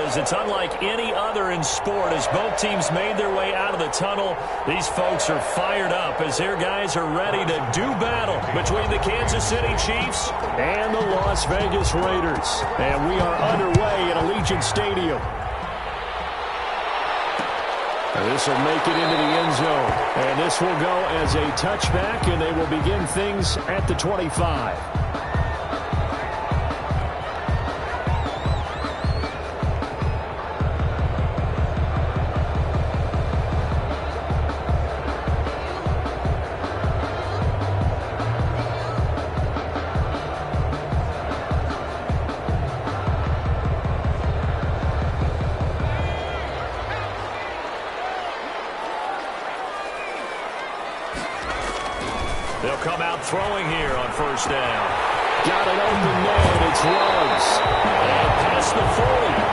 because it's unlike any other in sport. As both teams made their way out of the tunnel, these folks are fired up as their guys are ready to do battle between the Kansas City Chiefs and the Las Vegas Raiders. And we are underway at Allegiant Stadium. This will make it into the end zone. And this will go as a touchback, and they will begin things at the 25. They'll come out throwing here on first down. Got an open man. It's Ruggs. And past the 40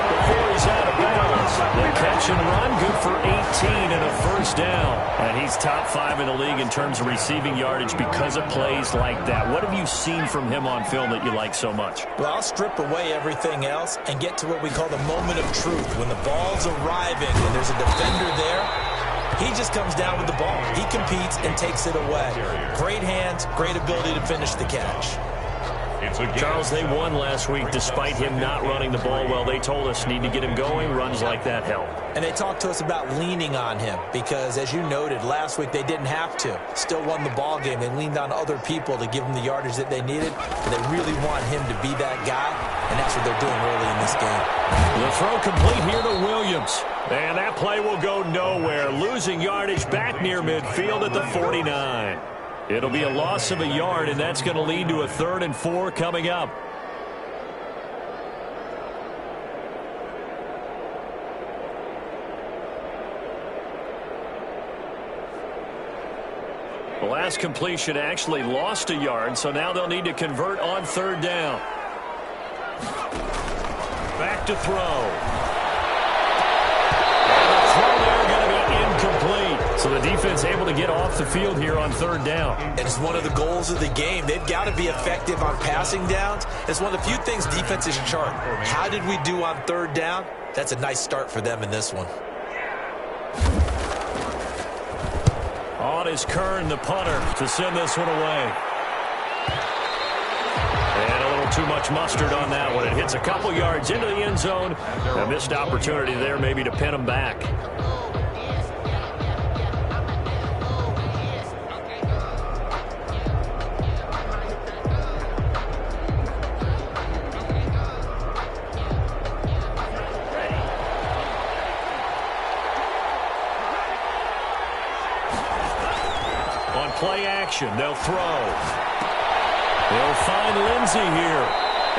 before he's out of bounds. The catch and run, good for 18 and a first down. And he's top 5 in the league in terms of receiving yardage because of plays like that. What have you seen from him on film that you like so much? Well, I'll strip away everything else and get to what we call the moment of truth. When the ball's arriving and there's a defender there, he just comes down with the ball. He competes and takes it away. Great hands, great ability to finish the catch. Charles, they won last week despite him not running the ball well. They told us need to get him going. Runs like that help. And they talked to us about leaning on him because, as you noted, last week they didn't have to. Still won the ball game. They leaned on other people to give them the yardage that they needed. And they really want him to be that guy, and that's what they're doing early in this game. The throw complete here to Williams. And that play will go nowhere. Losing yardage back near midfield at the 49. It'll be a loss of a yard, and that's going to lead to a 3rd and 4 coming up. The last completion actually lost a yard, so now they'll need to convert on 3rd down. Back to throw. Incomplete. So the defense able to get off the field here on 3rd down. And it's one of the goals of the game. They've got to be effective on passing downs. It's one of the few things defenses chart. How did we do on 3rd down? That's a nice start for them in this one. On is Kern, the punter, to send this one away. And a little too much mustard on that one. It hits a couple yards into the end zone. A missed opportunity there maybe to pin them back. Play action. They'll throw. They'll find Lindsey here.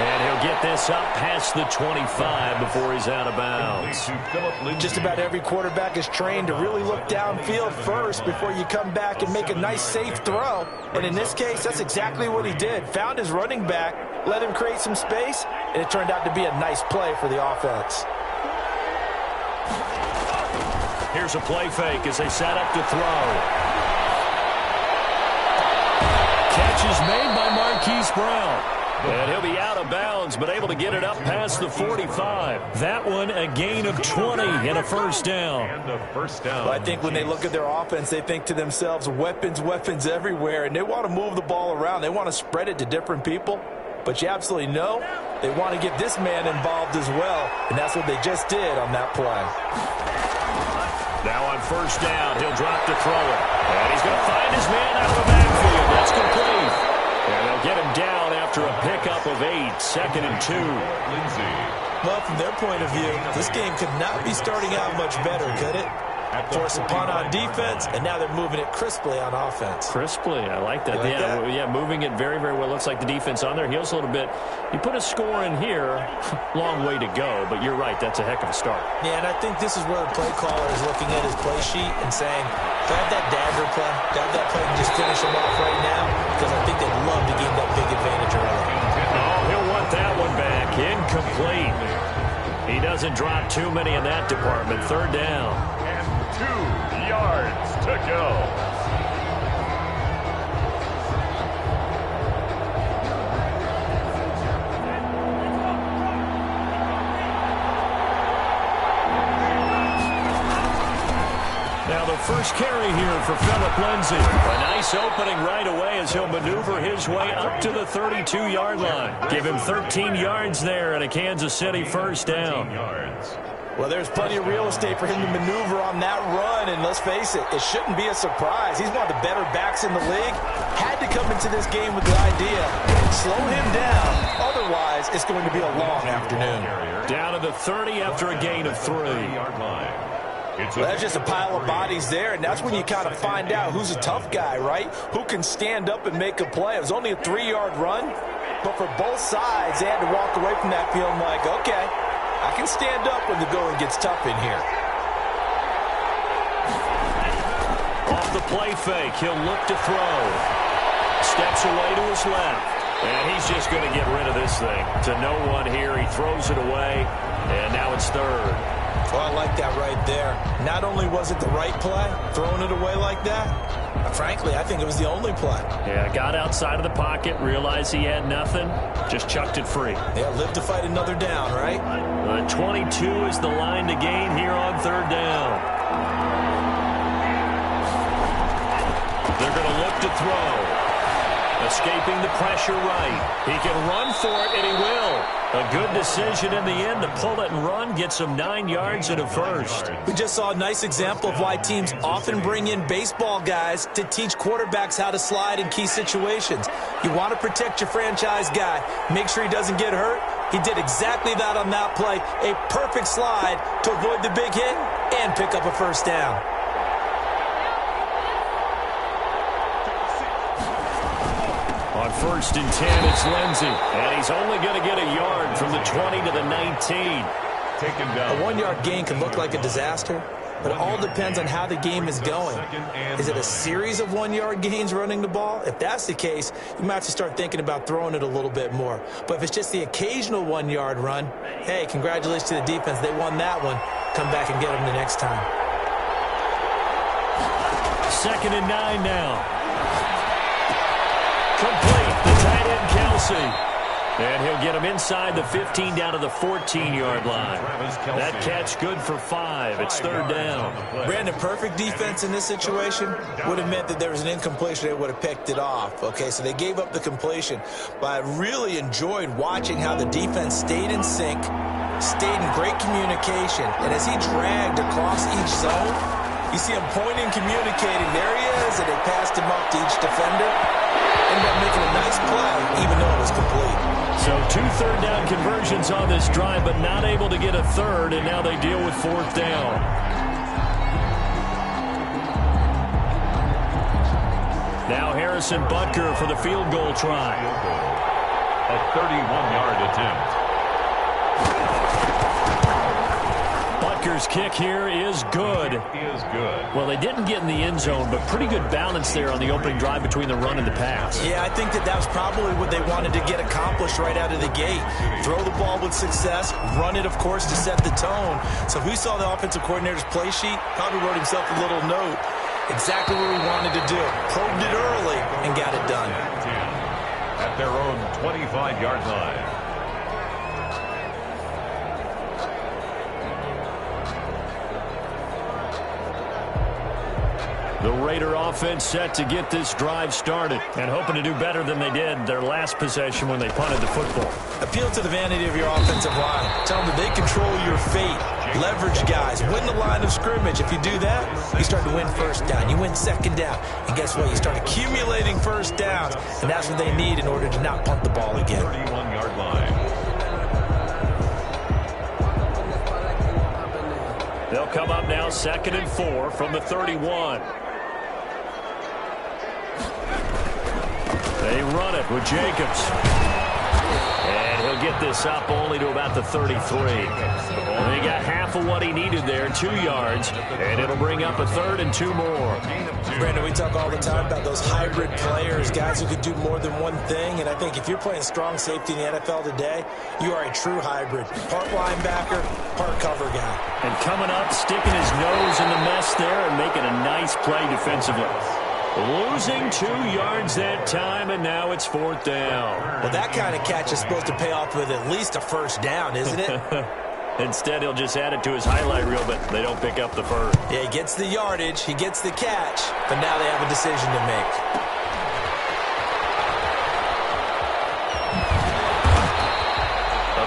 And he'll get this up past the 25 before he's out of bounds. Just about every quarterback is trained to really look downfield first before you come back and make a nice, safe throw. And in this case, that's exactly what he did. Found his running back, let him create some space, and it turned out to be a nice play for the offense. Here's a play fake as they set up to throw. Catch is made by Marquise Brown. And he'll be out of bounds, but able to get it up past the 45. That one a gain of 20 and a first down. Well, I think when they look at their offense, they think to themselves, weapons, weapons everywhere, and they want to move the ball around. They want to spread it to different people. But you absolutely know they want to get this man involved as well, and that's what they just did on that play. Now on first down, he'll drop to throw it. And he's going to find his man out of the backfield. That's complete. And they'll get him down after a pickup of 8, 2nd and 2. Well, from their point of view, this game could not be starting out much better, could it? Force a punt on defense, and now they're moving it crisply on offense. Crisply, I like that. Like that? Yeah, moving it very, very well. Looks like the defense on their heels a little bit. You put a score in here, long way to go, but you're right, that's a heck of a start. Yeah, and I think this is where the play caller is looking at his play sheet and saying, grab that dagger play, grab that play and just finish him off right now, because I think they'd love to gain that big advantage early. Oh, he'll want that one back. Incomplete. He doesn't drop too many in that department. 3rd down. 2 yards to go. first carry here for Phillip Lindsay. A nice opening right away as he'll maneuver his way up to the 32-yard line. Give him 13 yards there and a Kansas City first down. Well, there's plenty of real estate for him to maneuver on that run, and let's face it, it shouldn't be a surprise. He's one of the better backs in the league. Had to come into this game with the idea, slow him down, otherwise it's going to be a long afternoon. Down to the 30 after a gain of 3. Well, that's just a pile of bodies there, and that's when you kind of find out who's a tough guy, right? Who can stand up and make a play. It was only a 3-yard run, but for both sides, they had to walk away from that feeling like, okay, I can stand up when the going gets tough in here. Off the play fake, he'll look to throw. Steps away to his left. And he's just going to get rid of this thing. To no one here, he throws it away, and now it's third. Well, I like that right there. Not only was it the right play, throwing it away like that, but frankly, I think it was the only play. Yeah, got outside of the pocket, realized he had nothing, just chucked it free. Yeah, live to fight another down, right? 22 is the line to gain here on third down. They're going to look to throw. Escaping the pressure right. He can run for it, and he will. A good decision in the end to pull it and run, gets him 9 yards and a first. We just saw a nice example of why teams often bring in baseball guys to teach quarterbacks how to slide in key situations. You want to protect your franchise guy. Make sure he doesn't get hurt. He did exactly that on that play. A perfect slide to avoid the big hit and pick up a first down. On 1st and 10, it's Lindsay. And he's only going to get a yard from the 20 to the 19. Taken down. A 1-yard gain can look like a disaster, but it all depends on how the game is going. Is it a series of 1-yard gains running the ball? If that's the case, you might have to start thinking about throwing it a little bit more. But if it's just the occasional 1-yard run, hey, congratulations to the defense. They won that one. Come back and get them the next time. 2nd and 9 now. Complete, the tight end Kelsey. And he'll get him inside the 15 down to the 14-yard line. That catch good for 5. It's third down. Brandon, perfect defense in this situation would have meant that there was an incompletion. They would have picked it off. Okay, so they gave up the completion. But I really enjoyed watching how the defense stayed in sync, stayed in great communication. And as he dragged across each zone, you see him pointing, communicating. There he is, and they passed him up to each defender. Ended up making a nice play, even though it was complete. So 2 third-down conversions on this drive, but not able to get a third, and now they deal with 4th down. Now Harrison Butker for the field goal try. A 31-yard attempt. Butker's kick here is good. Well, they didn't get in the end zone, but pretty good balance there on the opening drive between the run and the pass. Yeah, I think that was probably what they wanted to get accomplished right out of the gate. Throw the ball with success, run it, of course, to set the tone. So if we saw the offensive coordinator's play sheet, probably wrote himself a little note. Exactly what he wanted to do. Probed it early and got it done. At their own 25-yard line. The Raider offense set to get this drive started and hoping to do better than they did their last possession when they punted the football. Appeal to the vanity of your offensive line. Tell them that they control your fate. Leverage guys. Win the line of scrimmage. If you do that, you start to win first down. You win second down. And guess what? You start accumulating first downs. And that's what they need in order to not punt the ball again. 31-yard line. They'll come up now 2nd and 4 from the 31. They run it with Jacobs. And he'll get this up only to about the 33. And they got half of what he needed there, 2 yards. And it'll bring up a 3rd and 2 more. Brandon, we talk all the time about those hybrid players, guys who could do more than one thing. And I think if you're playing strong safety in the NFL today, you are a true hybrid. Part linebacker, part cover guy. And coming up, sticking his nose in the mess there and making a nice play defensively. Losing 2 yards that time, and now it's 4th down. Well, that kind of catch is supposed to pay off with at least a first down, isn't it? Instead, he'll just add it to his highlight reel, but they don't pick up the first. Yeah, he gets the yardage, he gets the catch, but now they have a decision to make.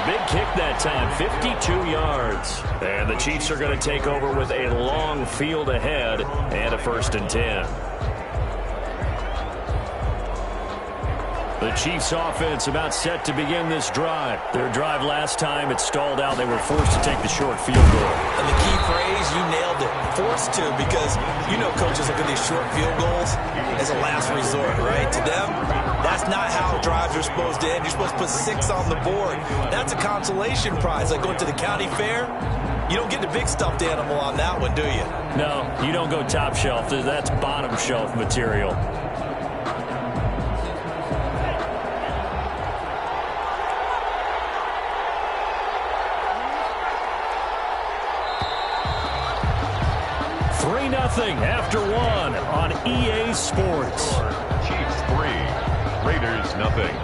Big kick that time, 52 yards. And the Chiefs are going to take over with a long field ahead and a 1st and 10. The Chiefs offense about set to begin this drive. Their drive last time, it stalled out. They were forced to take the short field goal. And the key phrase, you nailed it. Forced to, because you know coaches look at these short field goals as a last resort, right? To them, that's not how drives are supposed to end. You're supposed to put 6 on the board. That's a consolation prize, like going to the county fair. You don't get the big stuffed animal on that one, do you? No, you don't go top shelf. That's bottom shelf material. After 1 on EA Sports. Chiefs 3, Raiders nothing.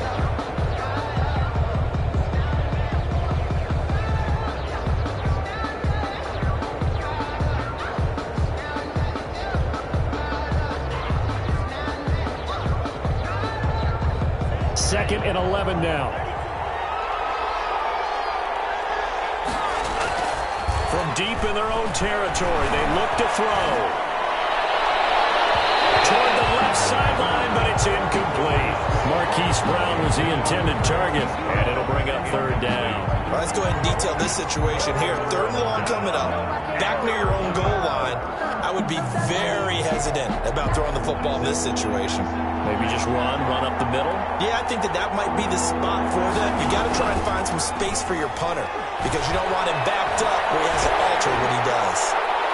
Second and 11 now. From deep in their own territory, they look to throw. Toward the left sideline, but it's incomplete. Marquise Brown was the intended target, and it'll bring up 3rd down. All right, let's go ahead and detail this situation here. 3rd and long coming up, back near your own goal line. I would be very hesitant about throwing the football in this situation. Maybe just run up the middle? Yeah, I think that might be the spot for them. You got to try and find some space for your punter because you don't want him backed up where he has to alter what he does.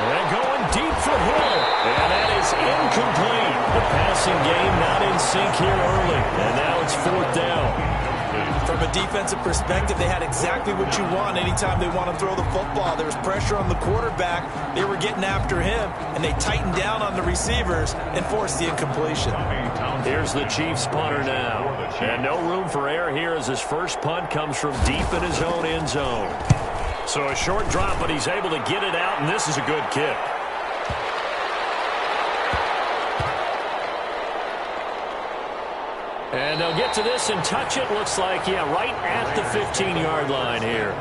And going deep for Hill. And that is incomplete. The passing game not in sync here early. And now it's 4th down. From a defensive perspective, they had exactly what you want anytime they want to throw the football. There was pressure on the quarterback. They were getting after him, and they tightened down on the receivers and forced the incompletion. Here's the Chiefs punter now. And no room for error here as his first punt comes from deep in his own end zone. So a short drop, but he's able to get it out, and this is a good kick. And they'll get to this and touch it. Looks like, yeah, right at the 15-yard line here.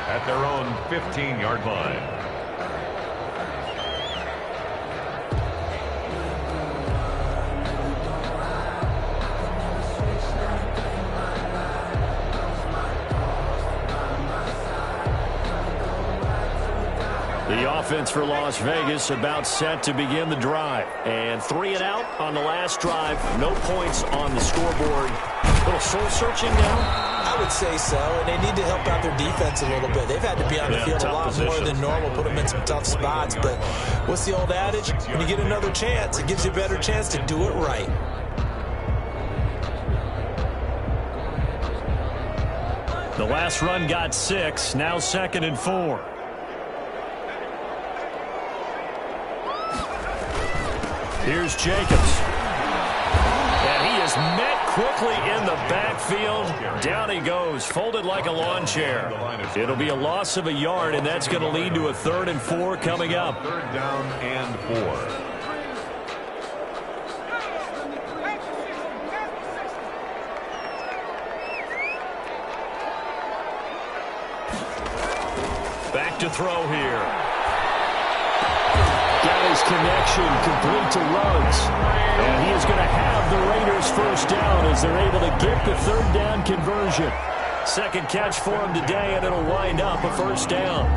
At their own 15-yard line. The offense for Las Vegas about set to begin the drive. And 3 and out on the last drive. No points on the scoreboard. A little soul-searching now? I would say so, and they need to help out their defense a little bit. They've had to be on the field a lot more than normal, put them in some tough spots. But what's the old adage? When you get another chance, it gives you a better chance to do it right. The last run got 6. Now 2nd and 4. Here's Jacobs. And he is met quickly in the backfield. Down he goes, folded like a lawn chair. It'll be a loss of a yard, and that's going to lead to a 3rd and 4 coming up. 3rd down and 4. Back to throw here. Got his connection complete to Ruggs. And he is going to have the Raiders first down as they're able to get the 3rd down conversion. Second catch for him today, and it'll wind up a 1st down.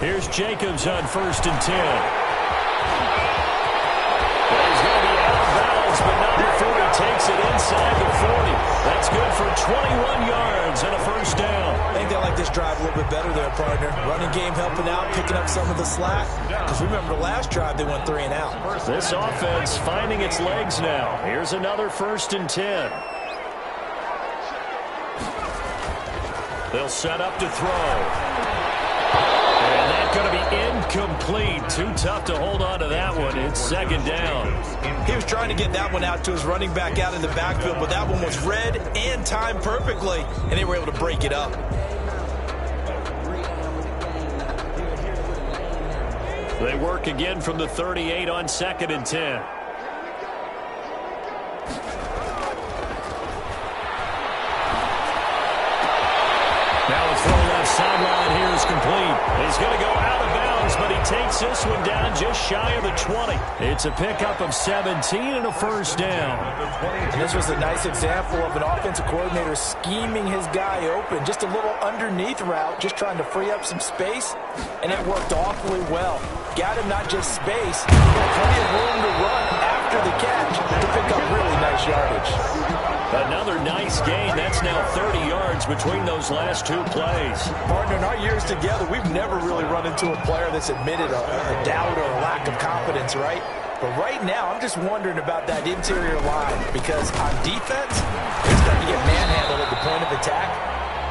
Here's Jacobs on 1st and 10. Well, he's going to be out of bounds, but not before he takes it inside the 40. That's good for 21 yards and a 1st down. I think they like this drive a little bit better there, partner. Running game helping out, picking up some of the slack. Because remember, the last drive they went 3 and out. This offense finding its legs now. Here's another 1st and 10. They'll set up to throw. And that's going to be incomplete. Too tough to hold on to that one. It's second down. He was trying to get that one out to his running back out in the backfield, but that one was read and timed perfectly, and they were able to break it up. They work again from the 38 on 2nd and 10. Now a throw left sideline here is complete. He's going to go out of bounds, but he takes this one down just shy of the 20. It's a pickup of 17 and a first down. And this was a nice example of an offensive coordinator scheming his guy open. Just a little underneath route, just trying to free up some space, and it worked awfully well. Got him not just space, he got plenty of room to run after the catch to pick up really nice yardage. Another nice gain. That's now 30 yards between those last two plays. Partner, in our years together, we've never really run into a player that's admitted a doubt or a lack of confidence, right? But right now, I'm just wondering about that interior line because on defense, they're starting to get manhandled at the point of attack.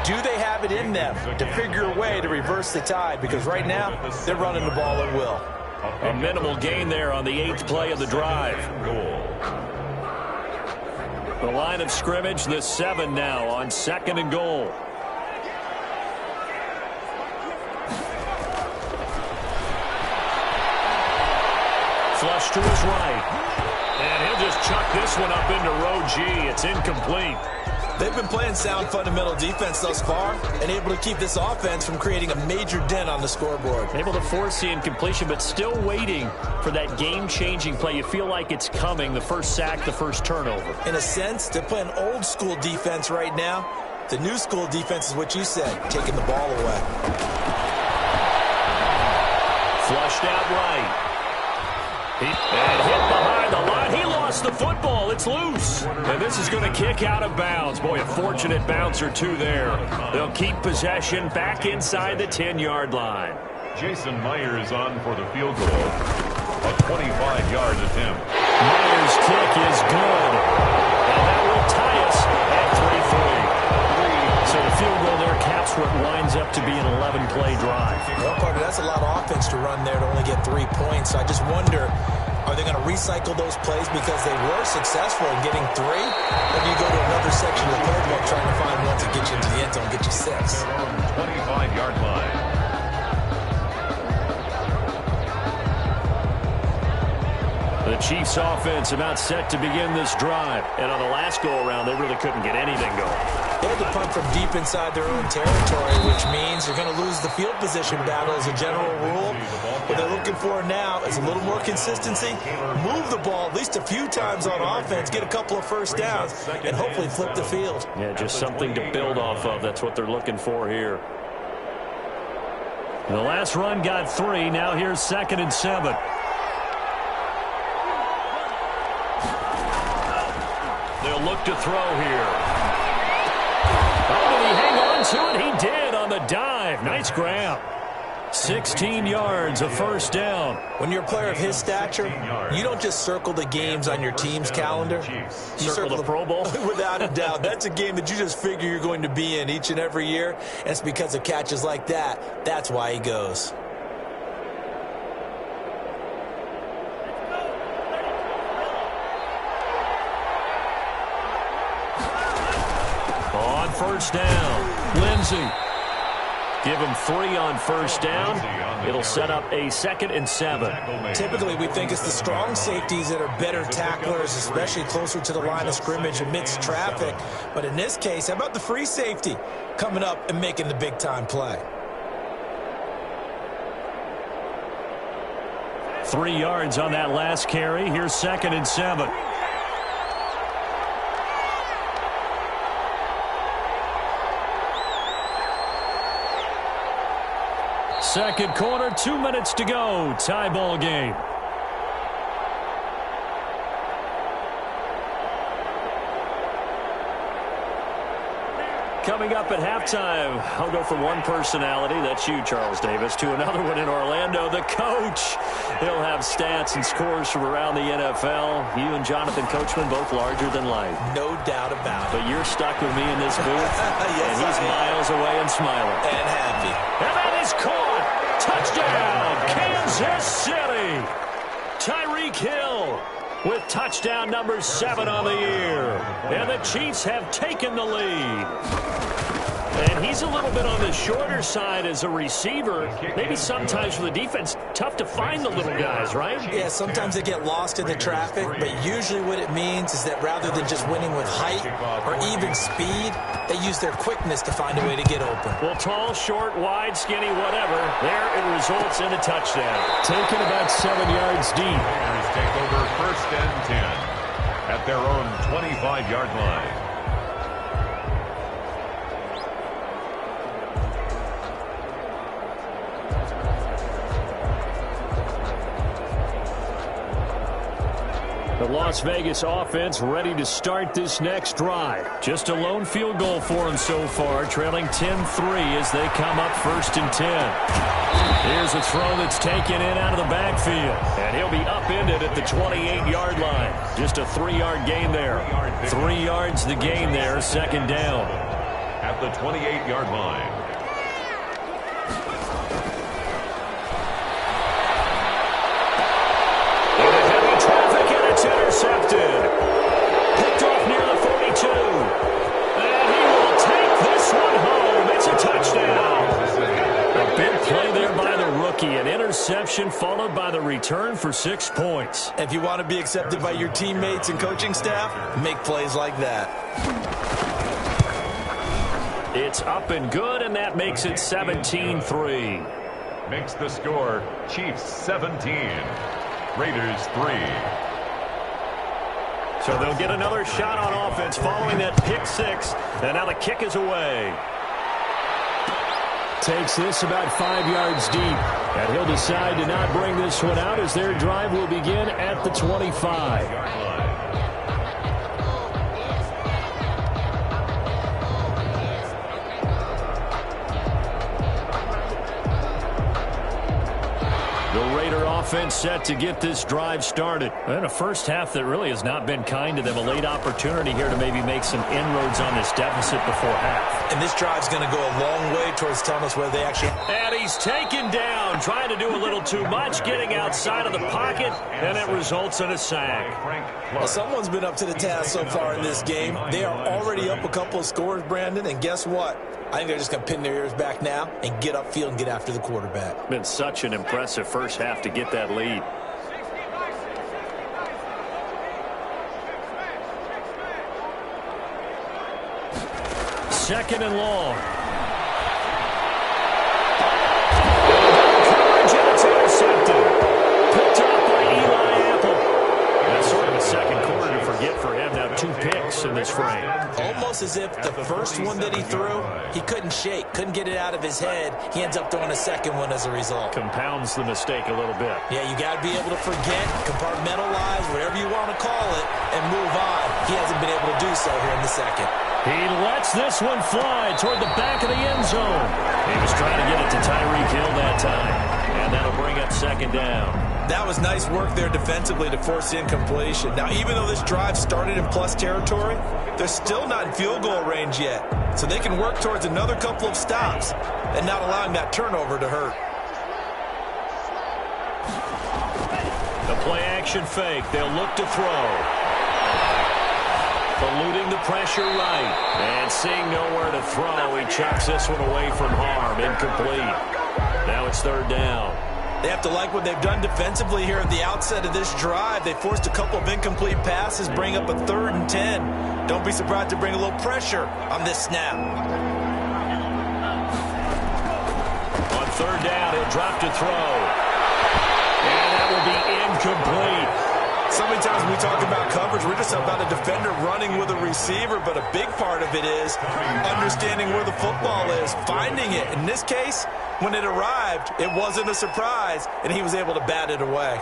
Do they have it in them to figure a way to reverse the tide? Because right now, they're running the ball at will. A minimal gain there on the 8th play of the drive. The line of scrimmage, the 7 now on 2nd and goal. Flush to his right. And he'll just chuck this one up into row G. It's incomplete. They've been playing sound fundamental defense thus far and able to keep this offense from creating a major dent on the scoreboard. Able to force the incompletion, but still waiting for that game-changing play. You feel like it's coming, the first sack, the first turnover. In a sense, they're playing old-school defense right now. The new school defense is what you said, taking the ball away. Flushed out right. And hit behind the line. He lost the football. It's loose. And this is going to kick out of bounds. Boy, a fortunate bounce or two there. They'll keep possession back inside the 10-yard line. Jason Myers on for the field goal. A 25-yard attempt. Myers' kick is good. And that will tie us at 3-3. So the field goal there caps what winds up to be an 11-play drive. Well, Parker, that's a lot of offense to run there to only get 3 points. So I just wonder, are they going to recycle those plays because they were successful in getting 3? Or do you go to another section of the playbook trying to find one to get you into the end zone, get you 6? 25-yard line. The Chiefs offense about set to begin this drive. And on the last go-around, they really couldn't get anything going. They had to punt from deep inside their own territory, which means you're going to lose the field position battle as a general rule. What they're looking for now is a little more consistency, move the ball at least a few times on offense, get a couple of first downs, and hopefully flip the field. Yeah, just something to build off of. That's what they're looking for here. And the last run got 3. Now here's 2nd and 7. They'll look to throw here. Oh, did he hang on to it? He did on the dive. Nice grab. 16 yards, a first down. When you're a player of his stature, you don't just circle the games on your team's calendar. You circle the Pro Bowl? Without a doubt. That's a game that you just figure you're going to be in each and every year. And it's because of catches like that. That's why he goes. On first down, Lindsey. Give him 3 on first down. It'll set up a 2nd and 7. Typically, we think it's the strong safeties that are better tacklers, especially closer to the line of scrimmage amidst traffic. But in this case, how about the free safety coming up and making the big-time play? 3 yards on that last carry. Here's 2nd and 7. Second quarter, 2 minutes to go. Tie ball game. Coming up at halftime, I'll go from one personality, that's you, Charles Davis, to another one in Orlando, the coach. He'll have stats and scores from around the NFL. You and Jonathan Coachman both larger than life. No doubt about it. But you're stuck with me in this booth, yes, and he's miles away and smiling. And happy. And that is caught. Touchdown, Kansas City. Tyreek Hill with touchdown number 7 on the year. And the Chiefs have taken the lead. And he's a little bit on the shorter side as a receiver. Maybe sometimes for the defense, tough to find the little guys, right? Yeah, sometimes they get lost in the traffic, but usually what it means is that rather than just winning with height or even speed, they use their quickness to find a way to get open. Well, tall, short, wide, skinny, whatever, there it results in a touchdown. Taken about 7 yards deep. Raiders take over 1st and 10 at their own 25-yard line. The Las Vegas offense ready to start this next drive. Just a lone field goal for them so far, trailing 10-3 as they come up 1st and 10. Here's a throw that's taken in out of the backfield, and he'll be upended at the 28-yard line. Just a 3-yard gain there. 3 yards the gain there, 2nd down. At the 28-yard line. Intercepted. Picked off near the 42. And he will take this one home. It's a touchdown. A big play there by the rookie. An interception followed by the return for 6 points. If you want to be accepted by your teammates and coaching staff, make plays like that. It's up and good, and that makes it 17-3. Makes the score Chiefs 17, Raiders 3. So they'll get another shot on offense following that pick 6. And now the kick is away. Takes this about 5 yards deep. And he'll decide to not bring this one out as their drive will begin at the 25. Offense set to get this drive started. And a first half that really has not been kind to them. A late opportunity here to maybe make some inroads on this deficit before half. And this drive's going to go a long way towards telling us whether they actually... And he's taken down, trying to do a little too much, getting outside of the pocket, and it results in a sack. Well, someone's been up to the task so far in this game. They are already up a couple of scores, Brandon, and guess what? I think they're just going to pin their ears back now and get upfield and get after the quarterback. Been such an impressive first half to get that lead. Second and long. Coverage, and it's intercepted. Picked up by Eli Apple. That's sort of a second quarter to forget for him. Now 2 picks in this frame. Almost as if the first one that he threw, he couldn't shake, couldn't get it out of his head. He ends up throwing a second one as a result. Compounds the mistake a little bit. Yeah, you got to be able to forget, compartmentalize, whatever you want to call it, and move on. He hasn't been able to do so here in the second. He lets this one fly toward the back of the end zone. He was trying to get it to Tyreek Hill that time, and that'll bring up 2nd down. That was nice work there defensively to force the incompletion. Now, even though this drive started in plus territory, they're still not in field goal range yet. So they can work towards another couple of stops and not allowing that turnover to hurt. The play-action fake. They'll look to throw. Eluding the pressure right. And seeing nowhere to throw, he chucks this one away from harm. Incomplete. Now it's 3rd down. They have to like what they've done defensively here at the outset of this drive. They forced a couple of incomplete passes, bring up a 3rd and 10. Don't be surprised to bring a little pressure on this snap. On 3rd down, he'll drop to throw. And that will be incomplete. So many times when we talk about coverage, we're just about a defender running with a receiver, but a big part of it is understanding where the football is, finding it. In this case, when it arrived, it wasn't a surprise, and he was able to bat it away.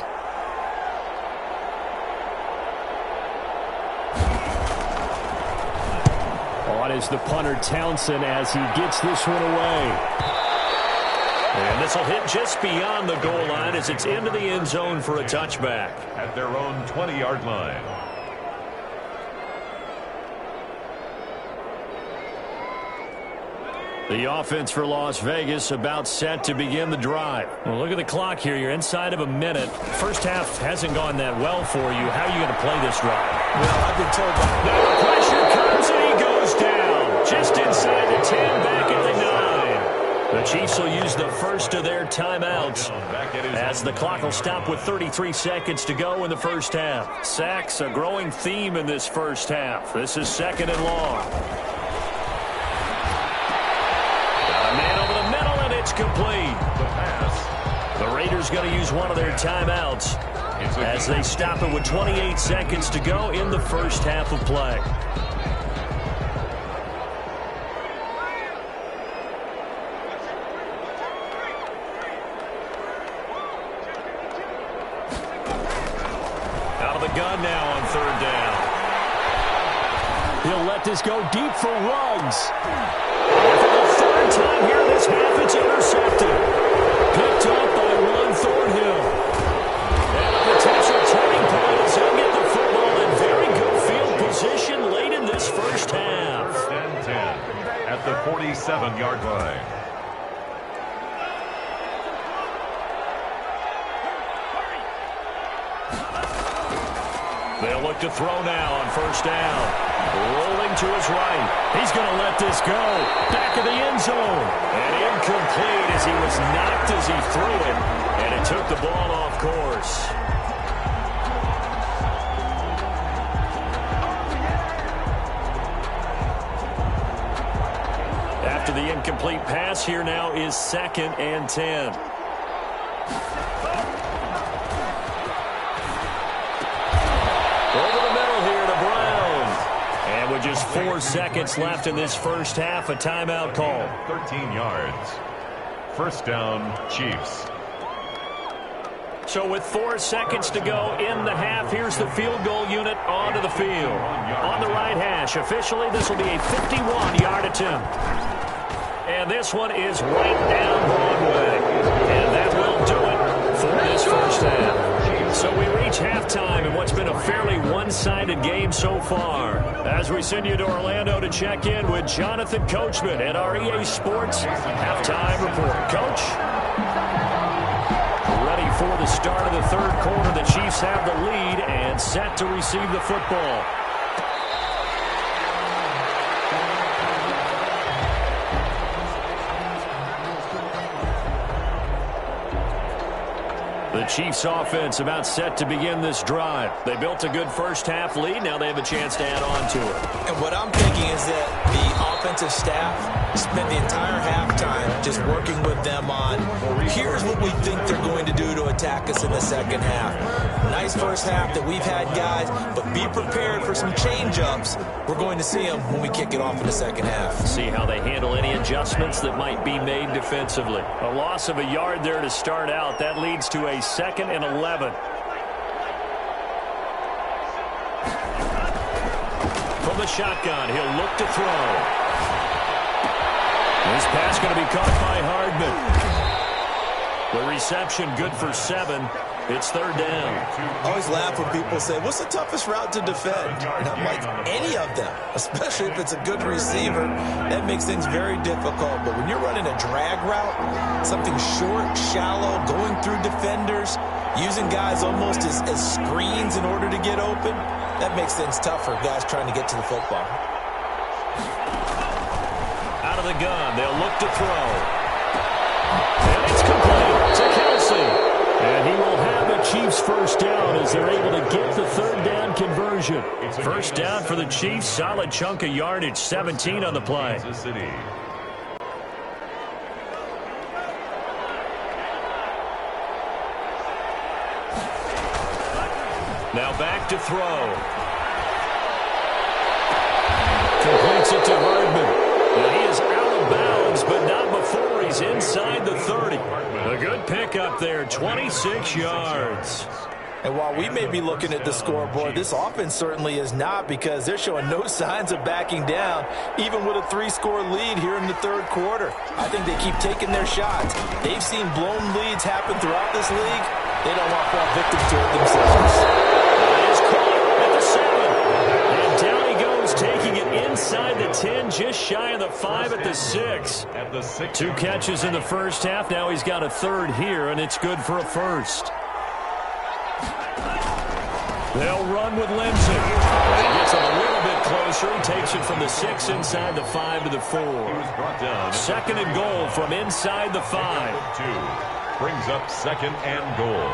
on is the punter Townsend as he gets this one away. And this will hit just beyond the goal line as it's into the end zone for a touchback. At their own 20-yard line. The offense for Las Vegas about set to begin the drive. Well, look at the clock here. You're inside of a minute. First half hasn't gone that well for you. How are you going to play this drive? Well, I've been told that. Now the pressure comes and he goes down. Just inside the 10, back at the 9. The Chiefs will use the first of their timeouts as the clock will stop with 33 seconds to go in the first half. Sacks, a growing theme in this first half. This is second and long. Complete. The pass. The Raiders going to use one of their timeouts as they stop it with 28 seconds to go in the first half of play. Out of the gun now on third down. He'll let this go deep for Ruggs. Third time here this half, it's intercepted. Picked up by Juan Thornhill. And a potential turning point as he'll get the football in very good field position late in this first half. First and 10 at the 47-yard line. They'll look to throw now on first down. Rolling to his right. He's going to let this go. Back of the end zone. And incomplete as he was knocked as he threw it. And it took the ball off course. After the incomplete pass, here now is second and 10. Just 4 seconds left in this first half. A timeout call. 13 yards. First down, Chiefs. So with 4 seconds to go in the half, here's the field goal unit onto the field. On the right hash. Officially, this will be a 51-yard attempt. And this one is right down Broadway. And that will do it for this first half. So we reach halftime in what's been a fairly one-sided game so far. As we send you to Orlando to check in with Jonathan Coachman at our EA Sports Halftime Report. Coach? Ready for the start of the third quarter. The Chiefs have the lead and set to receive the football. The Chiefs offense about set to begin this drive. They built a good first half lead. Now they have a chance to add on to it. And what I'm thinking is that the offensive staff spent the entire halftime just working with them on, here's what we think they're going to do to attack us in the second half. Nice first half that we've had, guys, but be prepared for some change-ups. We're going to see them when we kick it off in the second half. See how they handle any adjustments that might be made defensively. A loss of a yard there to start out. That leads to a second and 11. From the shotgun, he'll look to throw. This pass going to be caught by Hardman. The reception good for 7. It's third down. I always laugh when people say, what's the toughest route to defend? And I'm like, any of them, especially if it's a good receiver. That makes things very difficult. But when you're running a drag route, something short, shallow, going through defenders, using guys almost as screens in order to get open, that makes things tougher, guys trying to get to the football. Out of the gun, they'll look to throw. And it's complete to Kelsey. And he will have the Chiefs first down as they're able to get the third down conversion. First down for the Chiefs. Solid chunk of yardage. 17 on the play. Now back to throw. Completes it to Hardman. And he is out of bounds, but not before he's inside the 30. A good pickup there, 26 yards. And while we may be looking at the scoreboard, this offense certainly is not, because they're showing no signs of backing down, even with a 3-score lead here in the third quarter. I think they keep taking their shots. They've seen blown leads happen throughout this league. They don't want to fall victim to it themselves. That is caught at the 7. And down he goes, taking it inside the 10, just shy of the 5 at the 6. 2 catches in the first half. Now he's got a third here, and it's good for a first. They'll run with Lindsey. He gets a little bit closer. He takes it from the 6 inside the 5 to the 4. Second and goal from inside the 5. Brings up second and goal.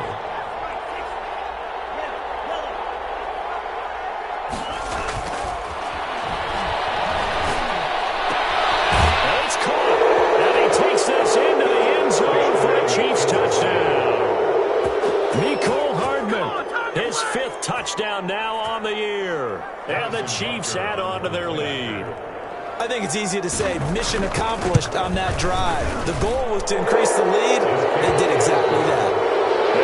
It's caught. And he takes this into the end zone for a Chiefs touchdown. Mecole Hardman. His 5th touchdown now on the year. And the Chiefs add on to their lead. I think it's easy to say mission accomplished on that drive. The goal was to increase the lead. They did exactly that.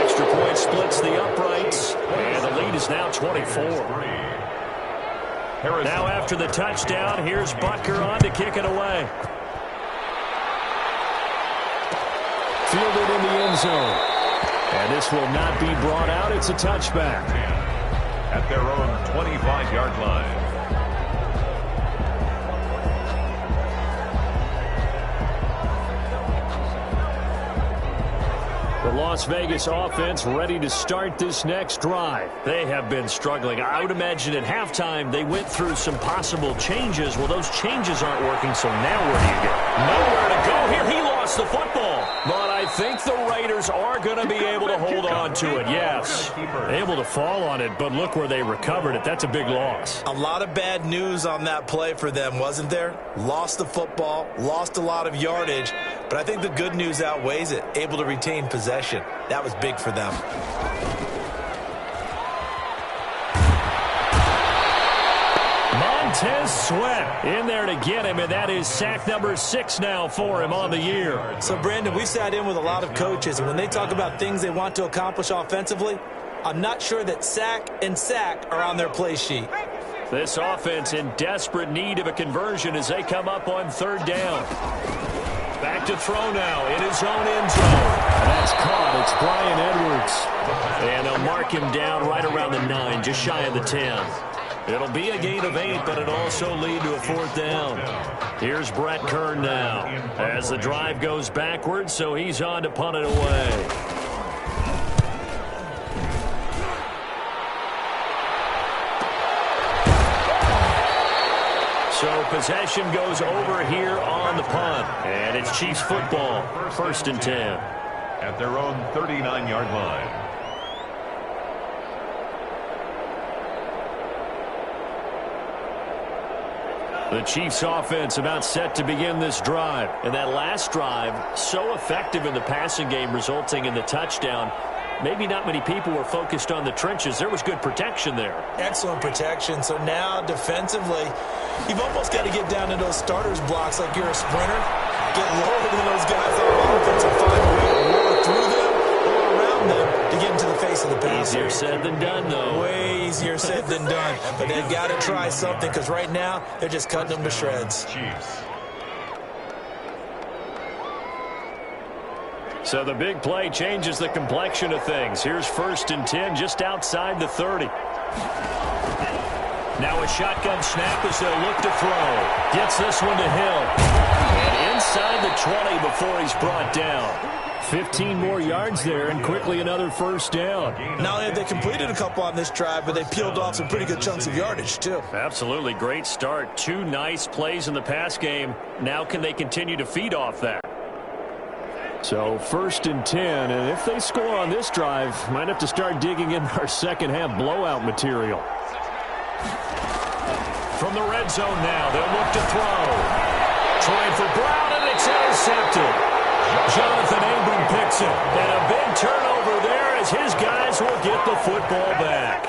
Extra point splits the uprights. And the lead is now 24. Now after the touchdown, here's Butker on to kick it away. Fielded in the end zone. And this will not be brought out. It's a touchback. At their own 25-yard line. The Las Vegas offense ready to start this next drive. They have been struggling. I would imagine at halftime they went through some possible changes. Well, those changes aren't working, so now where do you go? Nowhere to go here. He lost the football. But I think the Raiders are going to be able to hold on to it, yes. Able to fall on it, but look where they recovered it. That's a big loss. A lot of bad news on that play for them, wasn't there? Lost the football, lost a lot of yardage, but I think the good news outweighs it. Able to retain possession. That was big for them. Montez Sweat in there to get him, and that is sack number 6 now for him on the year. So, Brandon, we sat in with a lot of coaches, and when they talk about things they want to accomplish offensively, I'm not sure that sack and sack are on their play sheet. This offense in desperate need of a conversion as they come up on 3rd down. Back to throw now in his own end zone. That's caught. It's Bryan Edwards. And they'll mark him down right around the 9, just shy of the 10. It'll be a gain of 8, but it'll also lead to a 4th down. Here's Brett Kern now as the drive goes backwards, so he's on to punt it away. So possession goes over here on the punt, and it's Chiefs football, 1st and 10. At their own 39-yard line. The Chiefs offense about set to begin this drive. And that last drive, so effective in the passing game, resulting in the touchdown. Maybe not many people were focused on the trenches. There was good protection there. Excellent protection. So now defensively, you've almost got to get down to those starters blocks like you're a sprinter. Get lower than those guys on offense and find a way to roll through them or around them to get into the face of the passer. Easier said than done, though. Way easier said than done. But they've got to try something, because right now they're just cutting them to shreds. Chiefs. So the big play changes the complexion of things. Here's 1st and 10 just outside the 30. Now a shotgun snap as they'll look to throw. Gets this one to Hill. And inside the 20 before he's brought down. 15 more yards there, and quickly another 1st down. Not only have they completed a couple on this drive, but they peeled off some pretty good chunks of yardage, too. Absolutely. Great start. 2 nice plays in the pass game. Now can they continue to feed off that? So 1st and 10, and if they score on this drive, might have to start digging in our second half blowout material. From the red zone now, they'll look to throw. Trying for Brown, and it's intercepted. Jonathan Abram picks it, and a big turnover there as his guys will get the football back.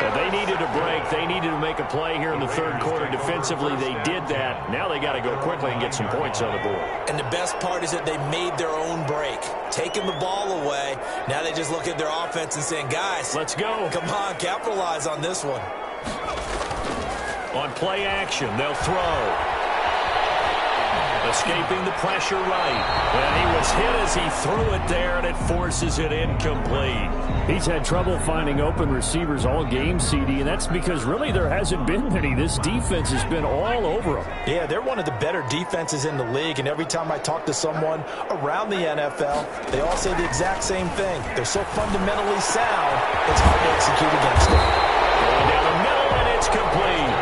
And They needed a break. They needed to make a play here in the third quarter. Defensively, they did that. Now they got to go quickly and get some points on the board. And the best part is that they made their own break. Taking the ball away. Now they just look at their offense and saying, guys, let's go. Come on, capitalize on this one. On play action, they'll throw. Escaping the pressure right. And he was hit as he threw it there, and it forces it incomplete. He's had trouble finding open receivers all game, CD, and that's because really there hasn't been many. This defense has been all over him. Yeah, they're one of the better defenses in the league, and every time I talk to someone around the NFL, they all say the exact same thing. They're so fundamentally sound, it's hard to execute against them. Going down the middle, and it's complete.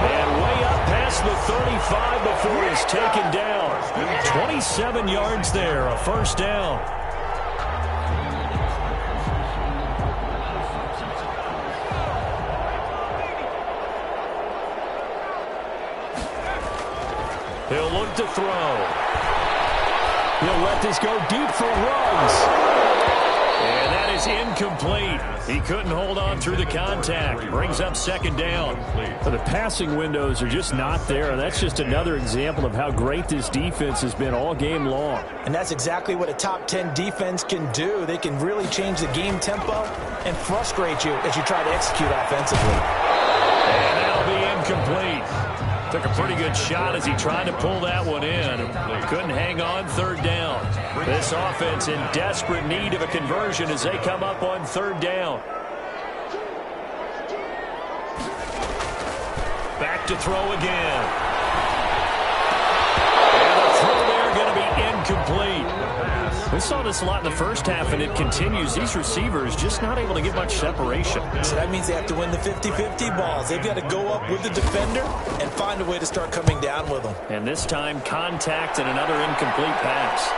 And way up past the 35 before he's taken down. 27 yards there, a first down. He'll look to throw. He'll let this go deep for Ruggs. And that is incomplete. He couldn't hold on through the contact. Brings up second down. The passing windows are just not there. That's just another example of how great this defense has been all game long. And that's exactly what a top 10 defense can do. They can really change the game tempo and frustrate you as you try to execute offensively. And that'll be incomplete. Took a pretty good shot as he tried to pull that one in. Couldn't hang on third down. This offense in desperate need of a conversion as they come up on third down. Back to throw again. And the throw there going to be incomplete. We saw this a lot in the first half, and it continues. These receivers just not able to get much separation. So that means they have to win the 50-50 balls. They've got to go up with the defender and find a way to start coming down with them. And this time, contact and another incomplete pass.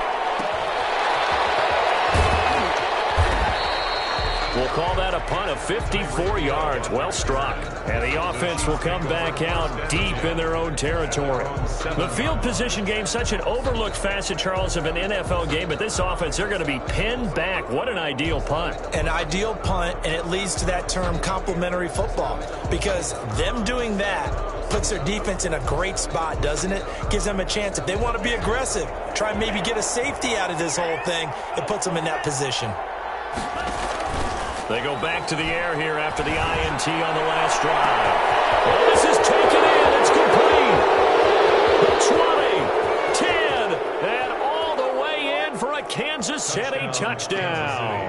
We'll call that a punt of 54 yards. Well struck. And the offense will come back out deep in their own territory. The field position game, such an overlooked facet, Charles, of an NFL game. But this offense, they're going to be pinned back. What an ideal punt. An ideal punt, and it leads to that term complementary football. Because them doing that puts their defense in a great spot, doesn't it? Gives them a chance. If they want to be aggressive, try and maybe get a safety out of this whole thing, it puts them in that position. They go back to the air here after the INT on the last drive. Well, this is taken in. It's complete. 20, 10, and all the way in for a Kansas City touchdown.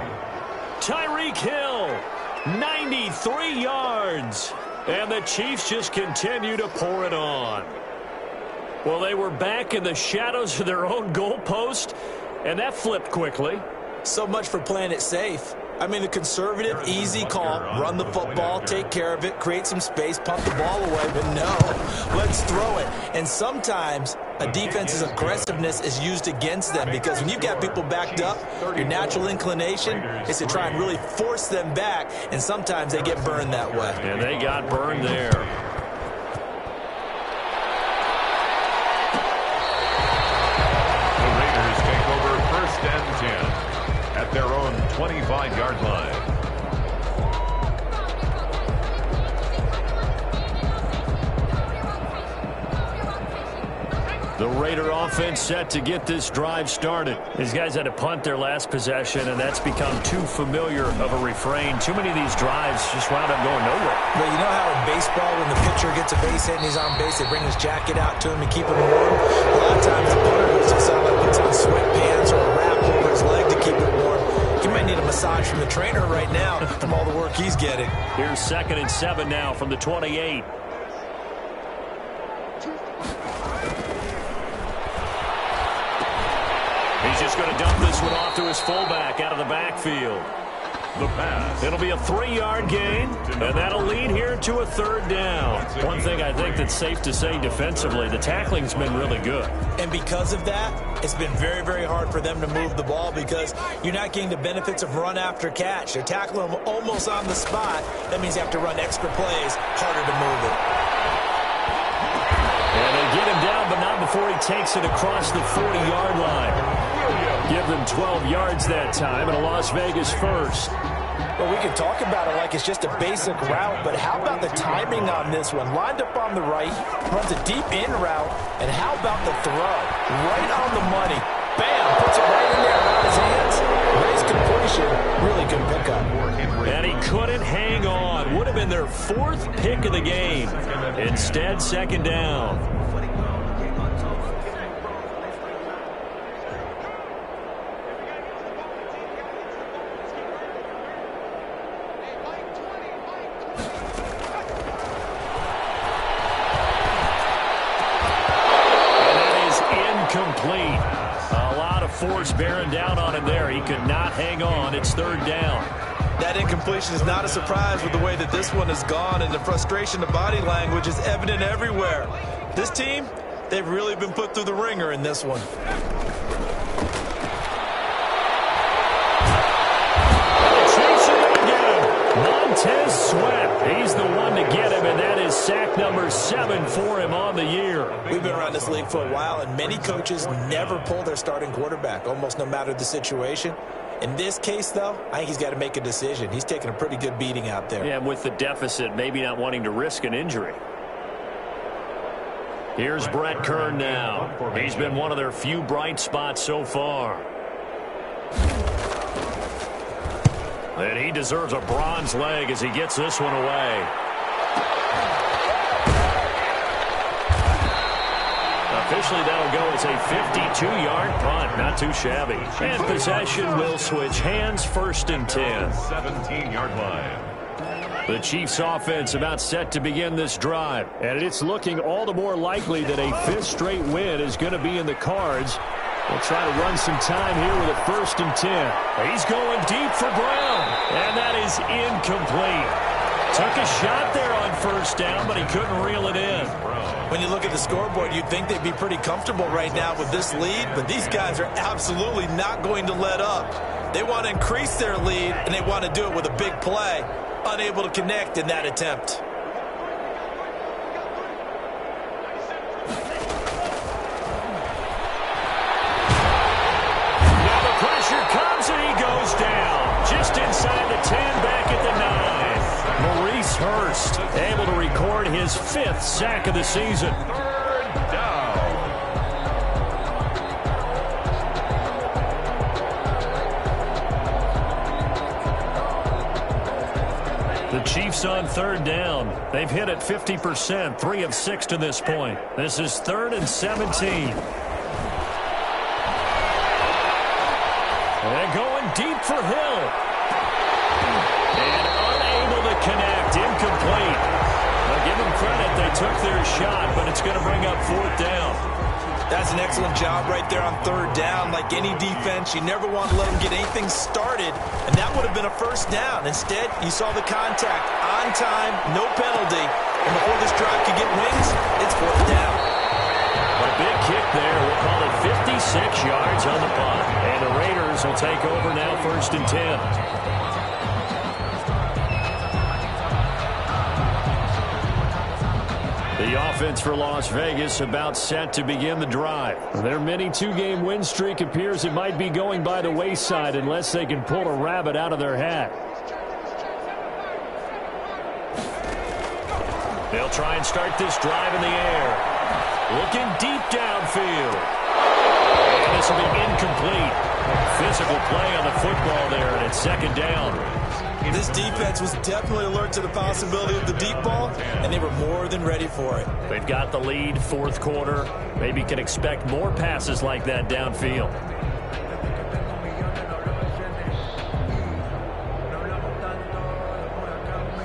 Tyreek Hill, 93 yards. And the Chiefs just continue to pour it on. Well, they were back in the shadows of their own goalpost, and that flipped quickly. So much for playing it safe. I mean, the conservative, easy call, run the football, take care of it, create some space, pump the ball away, but no, let's throw it. And sometimes a defense's aggressiveness is used against them because when you've got people backed up, your natural inclination is to try and really force them back, and sometimes they get burned that way. And they got burned there. The Raiders take over first and 10. At their own 25-yard line. The Raider offense set to get this drive started. These guys had to punt their last possession, and that's become too familiar of a refrain. Too many of these drives just wound up going nowhere. But you know how in baseball, when the pitcher gets a base hit and he's on base, they bring his jacket out to him and keep him warm? A lot of times the punter goes just out like puts on sweatpants or a wrap over his leg to keep it warm. He might need a massage from the trainer right now from all the work he's getting. Here's 2nd and 7 now from the 28. He's just going to dump this one off to his fullback out of the backfield. The pass. It'll be a 3-yard gain, and that'll lead here to a third down. One thing I think that's safe to say defensively, the tackling's been really good. And because of that, it's been very, very hard for them to move the ball because you're not getting the benefits of run after catch. They're tackling them almost on the spot. That means you have to run extra plays, harder to move it. And they get him down, but not before he takes it across the 40-yard line. Give them 12 yards that time, and a Las Vegas first. Well, we can talk about it like it's just a basic route, but how about the timing on this one? Lined up on the right, runs a deep in route, and how about the throw? Right on the money. Bam! Puts it right in there around his hands. Nice completion. Really good pickup. And he couldn't hang on. Would have been their 4th pick of the game. Instead, 2nd down. Complete. A lot of force bearing down on him there. He could not hang on. It's 3rd down. That incompletion is not a surprise with the way that this one has gone, and the frustration, the body language is evident everywhere. This team, they've really been put through the ringer in this one. Montez Sweat. He's the one to get him, and that is sack number 7 for him on the year. We've been around this league for a while, and many coaches never pull their starting quarterback, almost no matter the situation. In this case, though, I think he's got to make a decision. He's taking a pretty good beating out there. Yeah, with the deficit, maybe not wanting to risk an injury. Here's Brett Kern now. He's been one of their few bright spots so far. And he deserves a bronze leg as he gets this one away. Officially, that'll go as a 52-yard punt. Not too shabby. And possession will switch hands, 1st and 10. 17-yard line. The Chiefs offense about set to begin this drive. And it's looking all the more likely that a 5th straight win is going to be in the cards. We'll try to run some time here with a 1st and 10. He's going deep for Brown. And that is incomplete. Took a shot there on 1st down, but he couldn't reel it in. When you look at the scoreboard, you'd think they'd be pretty comfortable right now with this lead, but these guys are absolutely not going to let up. They want to increase their lead, and they want to do it with a big play. Unable to connect in that attempt. Now the pressure comes, and he goes down. Just inside the 10, back at the 9. Maurice Hurst able to record his 5th sack of the season. 3rd down. The Chiefs on 3rd down. They've hit it 50%, 3 of 6 to this point. This is 3rd and 17. And going deep for Hill. And unable to connect, incomplete. Now give them credit, they took their shot, but it's going to bring up 4th down. That's an excellent job right there on 3rd down. Like any defense, you never want to let them get anything started, and that would have been a 1st down. Instead, you saw the contact on time, no penalty, and before this drive could get wings, it's 4th down. A big kick there. We'll call it 56 yards on the punt. And the Raiders will take over now, 1st and 10. The offense for Las Vegas about set to begin the drive. Their mini 2-game win streak appears it might be going by the wayside unless they can pull a rabbit out of their hat. They'll try and start this drive in the air. Looking deep downfield. And this will be incomplete. Physical play on the football there, and it's 2nd down. This defense was definitely alert to the possibility of the deep ball, and they were more than ready for it. They've got the lead, 4th quarter. Maybe can expect more passes like that downfield.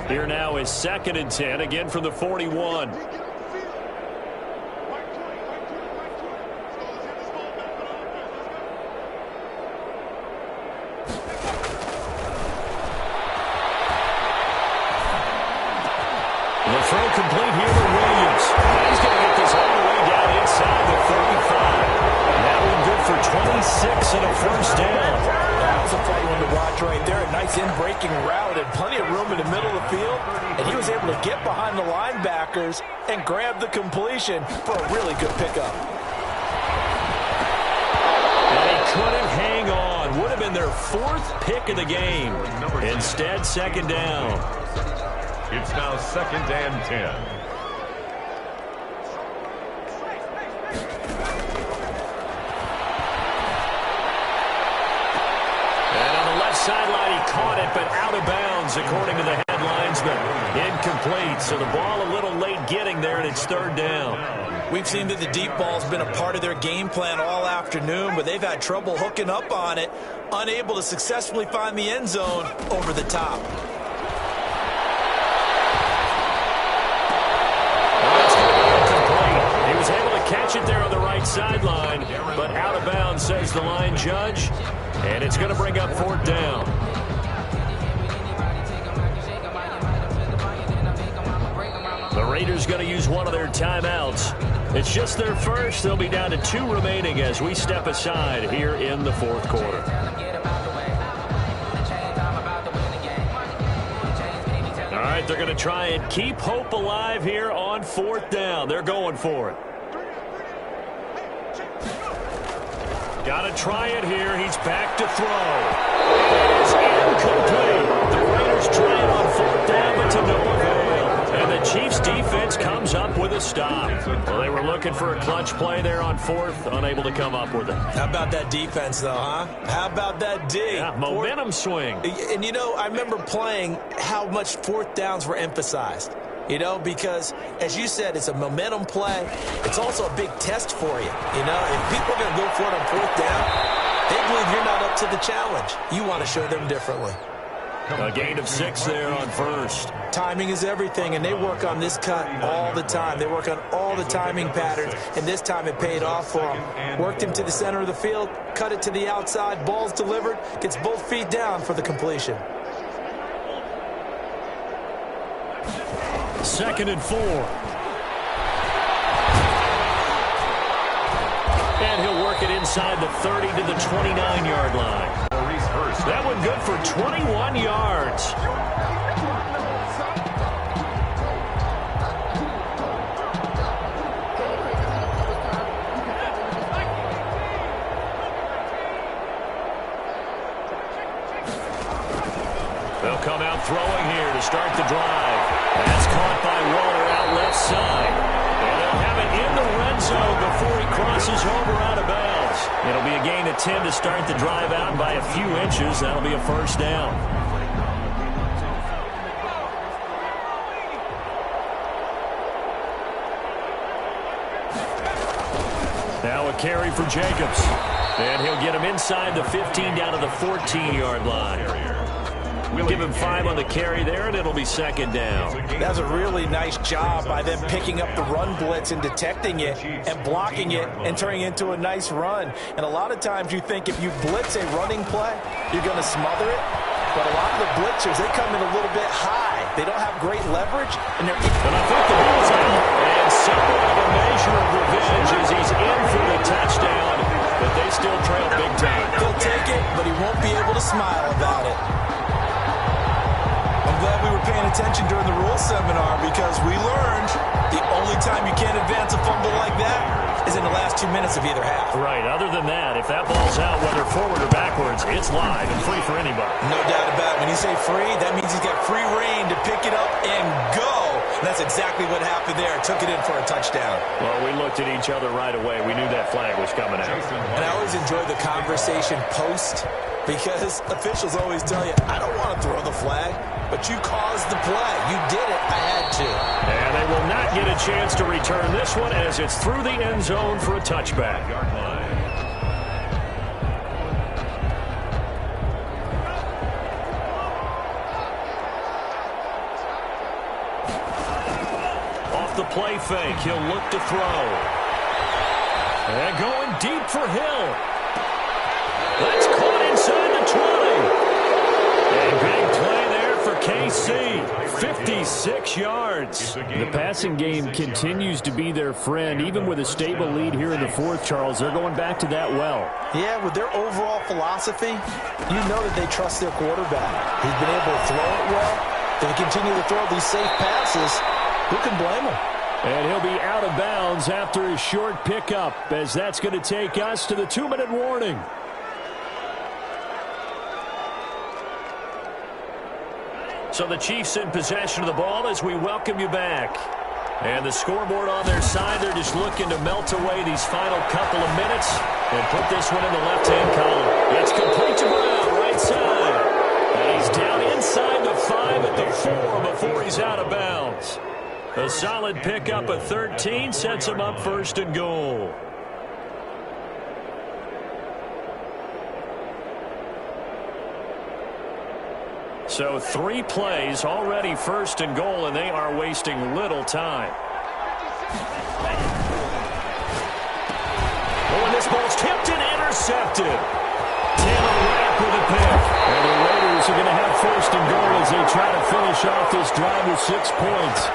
Here now is 2nd and 10, again from the 41. The throw complete here to Williams. He's going to get this all the way down inside the 35. That one good for 26 and a 1st down. That was a fun one to watch right there. A nice in-breaking route and plenty of room in the middle of the field. And he was able to get behind the linebackers and grab the completion for a really good pickup. And he couldn't hang on. Would have been their 4th pick of the game. Instead, second down. It's now 2nd and 10. Sideline, he caught it, but out of bounds, according to the headlinesman. Incomplete, so the ball a little late getting there, and it's 3rd down. We've seen that the deep ball's been a part of their game plan all afternoon, but they've had trouble hooking up on it, unable to successfully find the end zone over the top. That's going to be incomplete. He was able to catch it there on the right sideline, but out of bounds, says the line judge. And it's going to bring up 4th down. The Raiders going to use one of their timeouts. It's just their first. They'll be down to 2 remaining as we step aside here in the 4th quarter. All right, they're going to try and keep hope alive here on 4th down. They're going for it. Got to try it here. He's back to throw. It is incomplete. The Raiders try it on 4th down, but to no avail. And the Chiefs defense comes up with a stop. Well, they were looking for a clutch play there on 4th, unable to come up with it. How about that defense, though, huh? How about that D? Yeah, momentum swing. And, you know, I remember playing how much 4th downs were emphasized. You know, because, as you said, it's a momentum play. It's also a big test for you. You know, if people are going to go for it on 4th down, they believe you're not up to the challenge. You want to show them differently. A gain of 6 there on 1st. Timing is everything, and they work on this cut all the time. They work on all the timing patterns, and this time it paid off for them. Worked him to the center of the field, cut it to the outside, ball's delivered, gets both feet down for the completion. 2nd and 4. And he'll work it inside the 30 to the 29-yard line. That one good for 21 yards. They'll come out throwing here to start the drive. That's caught by Waller out left side. And they'll have it in the red zone before he crosses over out of bounds. It'll be a gain of 10 to start the drive out by a few inches. That'll be a 1st down. Now a carry for Jacobs. And he'll get him inside the 15 down to the 14-yard line. We'll give him 5 on the carry there, and it'll be 2nd down. That's a really nice job by them picking up the run blitz and detecting it and blocking it and turning it into a nice run. And a lot of times you think if you blitz a running play, you're going to smother it. But a lot of the blitzers, they come in a little bit high. They don't have great leverage. And I think the ball's out. And somewhat of a measure of revenge as he's in for the touchdown. But they still trail big time. He'll take it, but he won't be able to smile about it. I'm glad we were paying attention during the rules seminar because we learned the only time you can't advance a fumble like that is in the last 2 minutes of either half. Right. Other than that, if that ball's out, whether forward or backwards, it's live and free for anybody. No doubt about it. When you say free, that means he's got free reign to pick it up and go. And that's exactly what happened there. Took it in for a touchdown. Well, we looked at each other right away. We knew that flag was coming out. And I always enjoy the conversation post because officials always tell you, I don't want to throw the flag, but you caused the play. You did it. I had to. And they will not get a chance to return this one as it's through the end zone for a touchback. Off the play fake, he'll look to throw. And going deep for Hill. That's caught inside the 20. A big play there for KC. 56 yards. The passing game continues to be their friend, even with a stable lead here in the 4th, Charles. They're going back to that well. Yeah, with their overall philosophy, you know that they trust their quarterback. He's been able to throw it well. If they continue to throw these safe passes, who can blame him? And he'll be out of bounds after his short pickup, as that's going to take us to the 2-minute warning. So the Chiefs in possession of the ball as we welcome you back. And the scoreboard on their side, they're just looking to melt away these final couple of minutes and put this one in the left-hand column. It's complete to Brown, right side. And he's down inside the 5 at the 4 before he's out of bounds. A solid pickup of 13 sets him up first and goal. So 3 plays, already first and goal, and they are wasting little time. Oh, and this ball's tipped and intercepted. Taylor Rapp with a pick. And the Raiders are going to have first and goal as they try to finish off this drive with 6 points.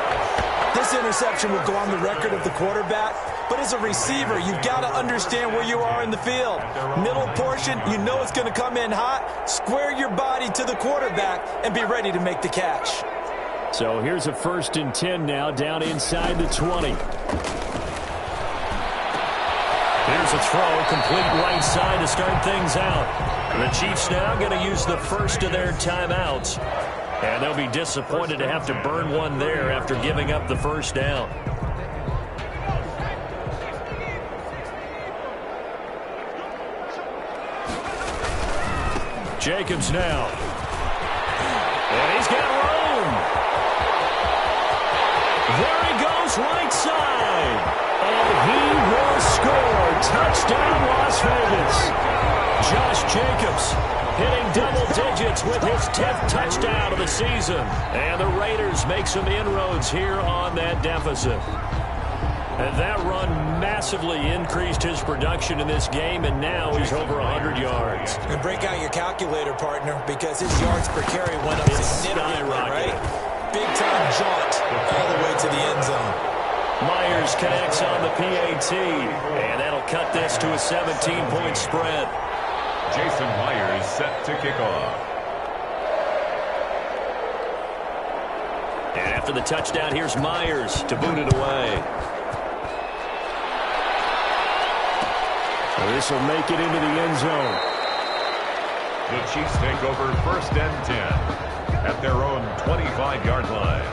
This interception will go on the record of the quarterback, but as a receiver, you've got to understand where you are in the field. Middle portion, you know it's going to come in hot. Square your body to the quarterback and be ready to make the catch. So here's a 1st and 10 now, down inside the 20. Here's a throw, complete right side to start things out. The Chiefs now going to use the first of their timeouts. And they'll be disappointed to have to burn one there after giving up the first down. Jacobs now. And he's got room. There he goes, right side. And he will score. Touchdown, Las Vegas. Josh Jacobs hitting double digits with his 10th touchdown of the season. And the Raiders make some inroads here on that deficit. And that run massively increased his production in this game, and now he's over 100 yards. And break out your calculator, partner, because his yards per carry went up significantly, right? Big-time jaunt all the way to the end zone. Myers connects on the PAT, and that'll cut this to a 17-point spread. Jason Myers set to kick off. And after the touchdown, here's Myers to boot it away. So this will make it into the end zone. The Chiefs take over 1st and 10 at their own 25-yard line.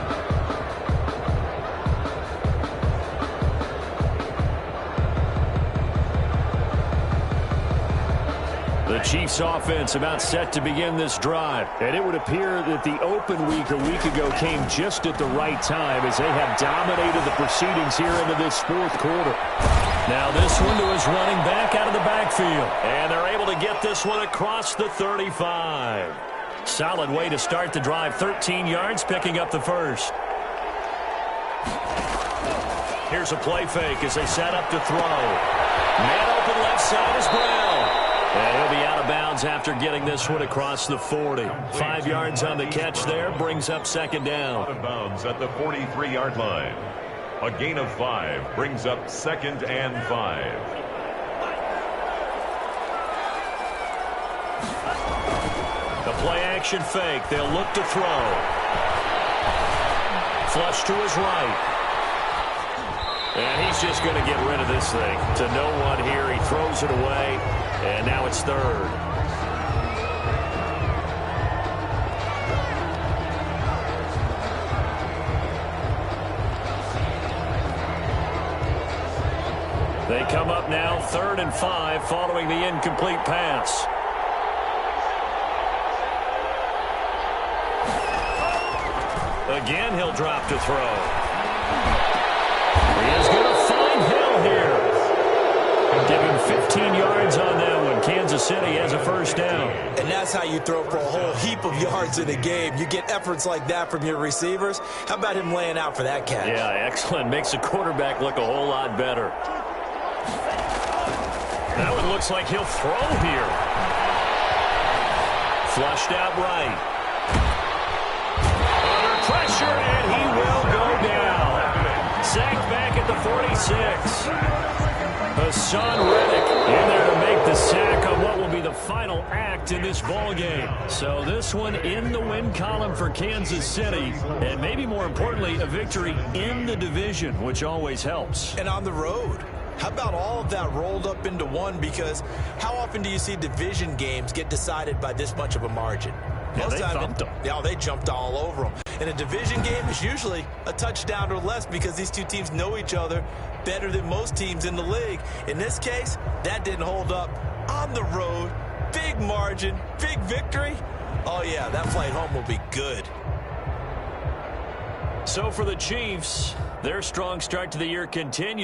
The Chiefs offense about set to begin this drive. And it would appear that the open week a week ago came just at the right time as they have dominated the proceedings here into this 4th quarter. Now this one to his running back out of the backfield. And they're able to get this one across the 35. Solid way to start the drive. 13 yards, picking up the first. Here's a play fake as they set up to throw. Man open left side is Brown. And he'll be out of bounds after getting this one across the 40. 5 yards on the catch there, brings up 2nd down. Out of bounds at the 43-yard line. A gain of 5 brings up 2nd and 5. The play action fake. They'll look to throw. Flush to his right. And he's just going to get rid of this thing to no one here. He throws it away, and now it's 3rd. They come up now 3rd and 5 following the incomplete pass. Again, he'll drop to throw. He is going to find Hill here. Give him 15 yards on that one. Kansas City has a 1st down. And that's how you throw for a whole heap of yards in a game. You get efforts like that from your receivers. How about him laying out for that catch? Yeah, excellent. Makes the quarterback look a whole lot better. That one looks like he'll throw here. Flushed out right. Under pressure, and he will go down. Sacked back at the 46. Hassan Reddick in there to make the sack on what will be the final act in this ball game. So this one in the win column for Kansas City, and maybe more importantly, a victory in the division, which always helps. And on the road. How about all of that rolled up into one? Because how often do you see division games get decided by this much of a margin? Yeah, they thumped them. Yeah, they jumped all over them. In a division game, it's usually a touchdown or less because these two teams know each other better than most teams in the league. In this case, that didn't hold up. On the road, big margin, big victory. Oh, yeah, that flight home will be good. So for the Chiefs, their strong start to the year continues.